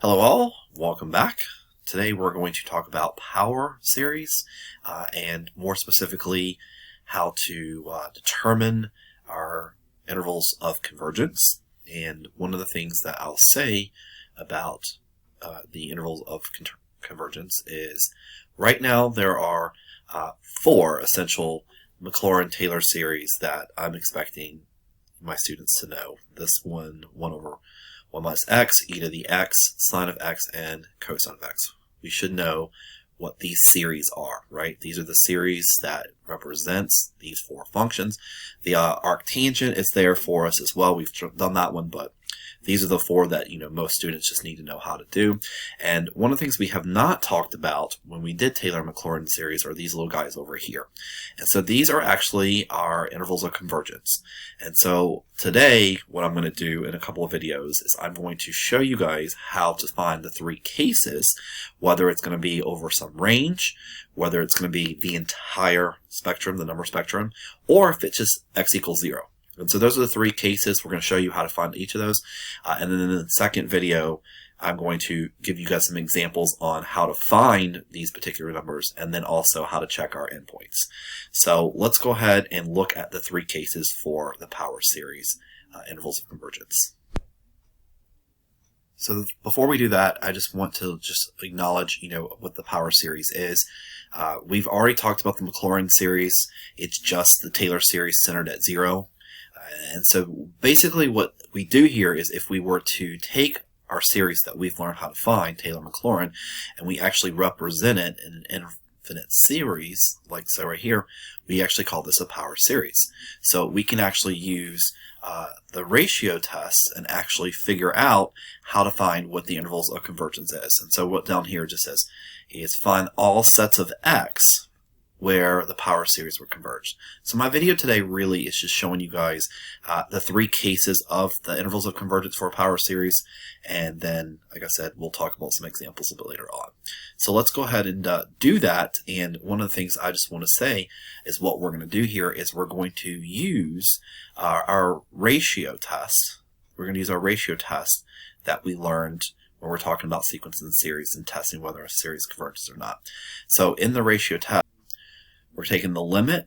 Hello all, welcome back. Today we're going to talk about power series and more specifically how to determine our intervals of convergence. And one of the things that I'll say about the intervals of convergence is right now there are 4 essential Maclaurin-Taylor series that I'm expecting my students to know. This one over 1 minus x, e to the x, sine of x, and cosine of x. We should know what these series are, right? These are the series that represents these 4 functions. The arctangent is there for us as well. We've done that one, but these are the 4 that most students just need to know how to do. And one of the things we have not talked about when we did Taylor-Maclaurin series are these little guys over here. And so these are actually our intervals of convergence. And so today what I'm going to do in a couple of videos is I'm going to show you guys how to find the 3 cases, whether it's going to be over some range, whether it's going to be the entire spectrum, the number spectrum, or if it's just x equals 0. And so those are the 3 cases. We're going to show you how to find each of those. And then in the second video, I'm going to give you guys some examples on how to find these particular numbers and then also how to check our endpoints. So let's go ahead and look at the 3 cases for the power series intervals of convergence. So before we do that, I just want to acknowledge, what the power series is. We've already talked about the Maclaurin series. It's just the Taylor series centered at 0. And so basically what we do here is if we were to take our series that we've learned how to find, Taylor-Maclaurin, and we actually represent it in an infinite series, like so right here, we actually call this a power series. So we can actually use the ratio test and actually figure out how to find what the intervals of convergence is. And so what down here just says is find all sets of x where the power series were converged. So my video today really is just showing you guys the 3 cases of the intervals of convergence for a power series, and then, like I said, we'll talk about some examples a bit later on. So let's go ahead and do that. And one of the things I just want to say is what we're going to do here is we're going to use our ratio test. We're going to use our ratio test that we learned when we're talking about sequences and series and testing whether a series converges or not. So in the ratio test, we're taking the limit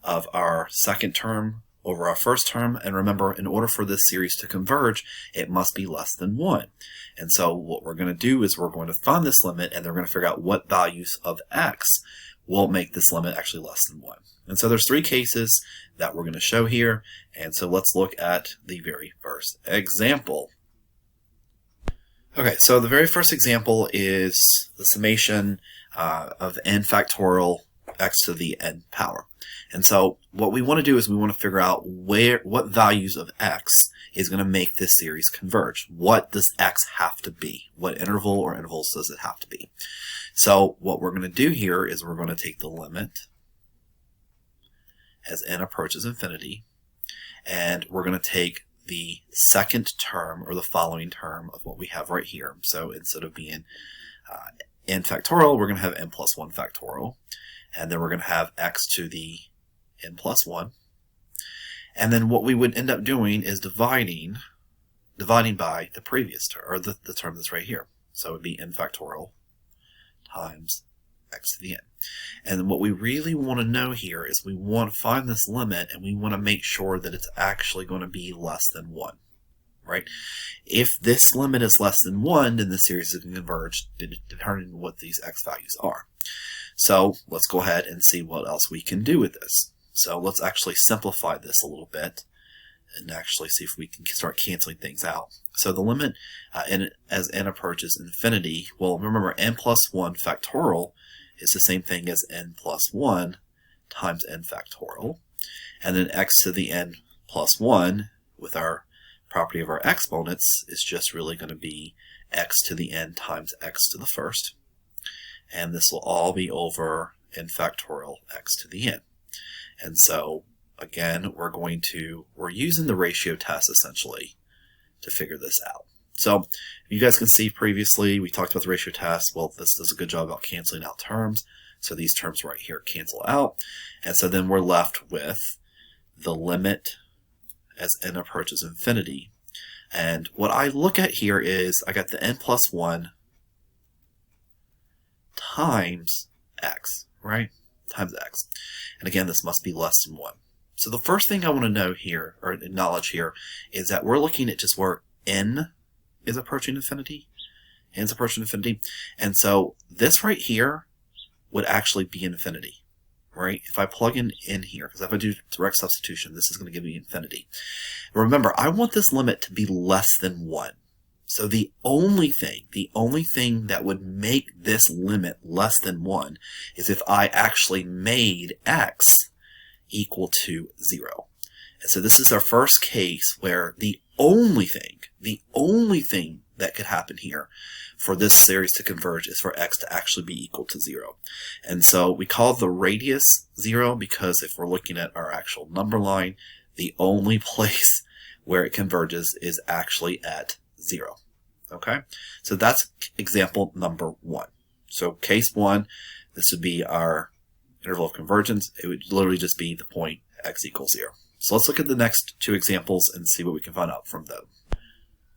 of our second term over our first term, and remember, in order for this series to converge, it must be less than 1. And so what we're going to do is we're going to find this limit, and then we're going to figure out what values of x will make this limit actually less than 1. And so there's 3 cases that we're going to show here, and so let's look at the very first example. Okay, so the very first example is the summation of n factorial x to the n power. And so what we want to do is we want to figure out what values of x is going to make this series converge. What does x have to be? What interval or intervals does it have to be? So what we're going to do here is we're going to take the limit as n approaches infinity, and we're going to take the second term or the following term of what we have right here. So instead of being n factorial, we're going to have n plus 1 factorial. And then we're going to have x to the n plus 1. And then what we would end up doing is dividing by the previous term, or the term that's right here. So it would be n factorial times x to the n. And what we really want to know here is we want to find this limit, and we want to make sure that it's actually going to be less than 1. Right? If this limit is less than 1, then the series is going to converge, determining what these x values are. So let's go ahead and see what else we can do with this. So let's actually simplify this a little bit and actually see if we can start canceling things out. So the limit as n approaches infinity, well, remember n plus 1 factorial is the same thing as n plus 1 times n factorial. And then x to the n plus 1 with our property of our exponents is just really going to be x to the n times x to the first. And this will all be over n factorial x to the n. And so, again, we're using the ratio test essentially to figure this out. So, you guys can see previously we talked about the ratio test. Well, this does a good job about canceling out terms. So these terms right here cancel out. And so then we're left with the limit as n approaches infinity And what I look at here is I got the n plus 1 times x, right? Times x. And again, this must be less than 1. So the first thing I want to know here, or acknowledge here, is that we're looking at just where n is approaching infinity. N is approaching infinity. And so this right here would actually be infinity, right? If I plug in here, because if I do direct substitution, this is going to give me infinity. Remember, I want this limit to be less than 1. So the only thing that would make this limit less than 1 is if I actually made x equal to 0. And so this is our first case where the only thing that could happen here for this series to converge is for x to actually be equal to 0. And so we call the radius 0 because if we're looking at our actual number line, the only place where it converges is actually at 0. Okay, so that's example number 1. So case 1, this would be our interval of convergence. It would literally just be the point x equals 0. So let's look at the next 2 examples and see what we can find out from them.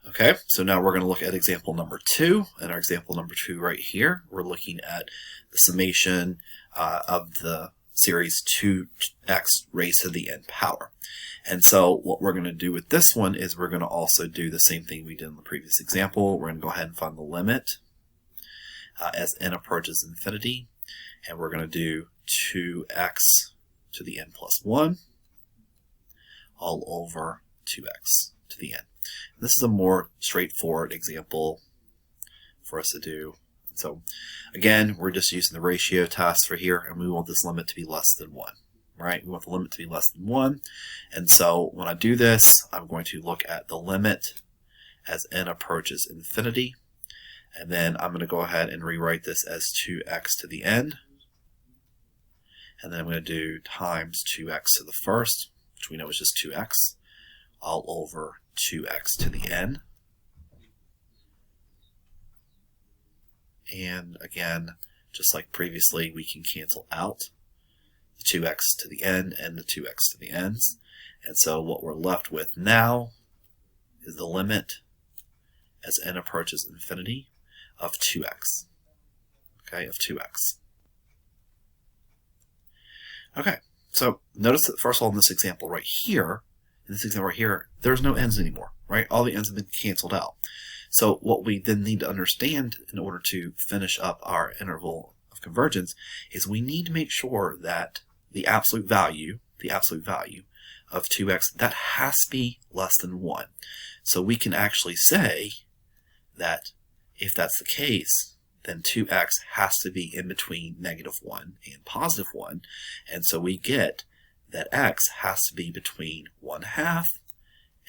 Okay, so now we're going to look at example number 2. And our example number 2 right here, we're looking at the summation of the series 2x raised to the n power. And so what we're going to do with this one is we're going to also do the same thing we did in the previous example. We're going to go ahead and find the limit as n approaches infinity. And we're going to do 2x to the n plus 1 all over 2x to the n. This is a more straightforward example for us to do. So again, we're just using the ratio test for here, and we want this limit to be less than 1. Right? We want the limit to be less than 1. And so when I do this, I'm going to look at the limit as n approaches infinity. And then I'm going to go ahead and rewrite this as 2x to the n. And then I'm going to do times 2x to the first, which we know is just 2x, all over 2x to the n. And again, just like previously, we can cancel out the 2x to the n and the 2x to the n's. And so what we're left with now is the limit as n approaches infinity of 2x. Okay, of 2x. Okay, so notice that first of all in this example right here, there's no n's anymore, right? All the n's have been canceled out. So what we then need to understand in order to finish up our interval of convergence is we need to make sure that the absolute value of 2x, that has to be less than 1. So we can actually say that if that's the case, then 2x has to be in between -1 and +1. And so we get that x has to be between 1/2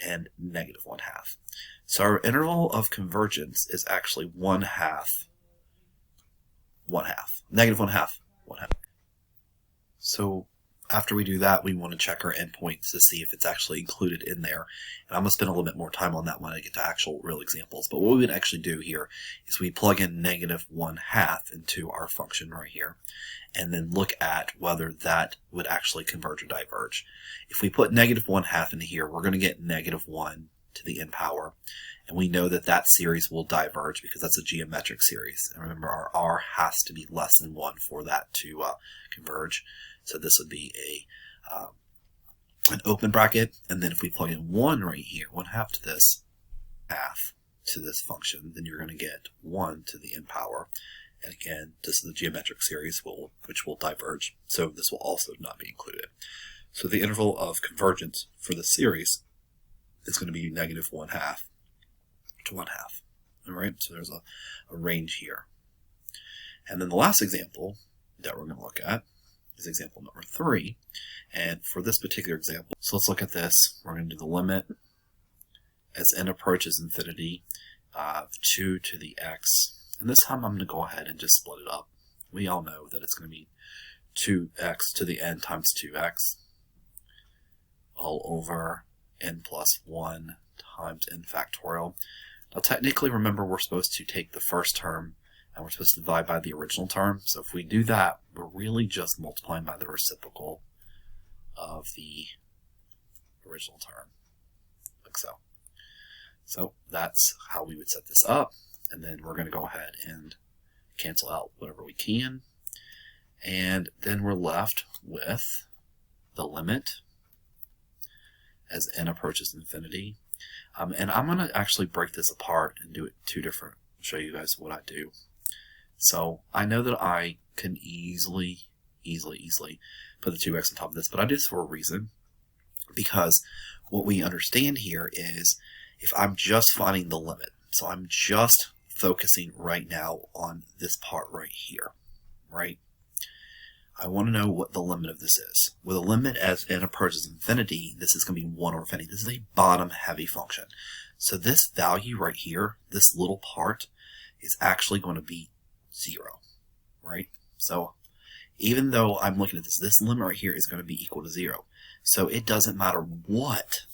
and -1/2. So our interval of convergence is actually 1/2, -1/2. So after we do that, we want to check our endpoints to see if it's actually included in there. And I'm going to spend a little bit more time on that when I get to actual real examples. But what we would actually do here is we plug in -1/2 into our function right here, and then look at whether that would actually converge or diverge. If we put -1/2 into here, we're going to get -1 to the n power. And we know that that series will diverge because that's a geometric series. And remember, our r has to be less than 1 for that to converge. So this would be an open bracket. And then if we plug in 1 right here, 1/2 to this, half to this function, then you're going to get 1 to the n power. And again, this is a geometric series which will diverge. So this will also not be included. So the interval of convergence for the series is going to be -1/2 to 1/2. All right, so there's a range here. And then the last example that we're going to look at is example number 3. And for this particular example, so let's look at this. We're going to do the limit as n approaches infinity of 2 to the x. And this time I'm going to go ahead and just split it up. We all know that it's going to be 2x to the n times 2x all over n plus 1 times n factorial. Now technically, remember, we're supposed to take the first term and we're supposed to divide by the original term. So if we do that, we're really just multiplying by the reciprocal of the original term, like so. So that's how we would set this up. And then we're going to go ahead and cancel out whatever we can. And then we're left with the limit as n approaches infinity. And I'm going to actually break this apart and do it two different, show you guys what I do. So I know that I can easily put the 2x on top of this, but I do this for a reason. Because what we understand here is if I'm just finding the limit, so I'm just focusing right now on this part right here, right? I want to know what the limit of this is. With a limit as n approaches infinity, this is going to be 1 over infinity. This is a bottom-heavy function. So this value right here, this little part, is actually going to be 0, right? So even though I'm looking at this, this limit right here is going to be equal to 0. So it doesn't matter what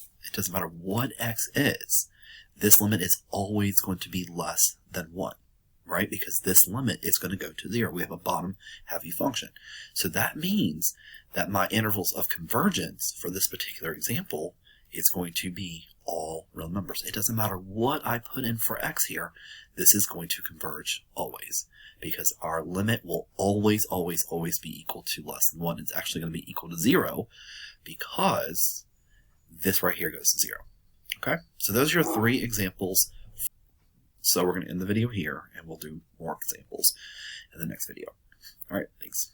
x is, this limit is always going to be less than 1. Right? Because this limit is going to go to 0. We have a bottom-heavy function. So that means that my intervals of convergence for this particular example is going to be all real numbers. It doesn't matter what I put in for x here, this is going to converge always. Because our limit will always be equal to less than 1. It's actually going to be equal to 0 because this right here goes to 0. Okay? So those are your 3 examples. So we're going to end the video here, and we'll do more examples in the next video. All right, thanks.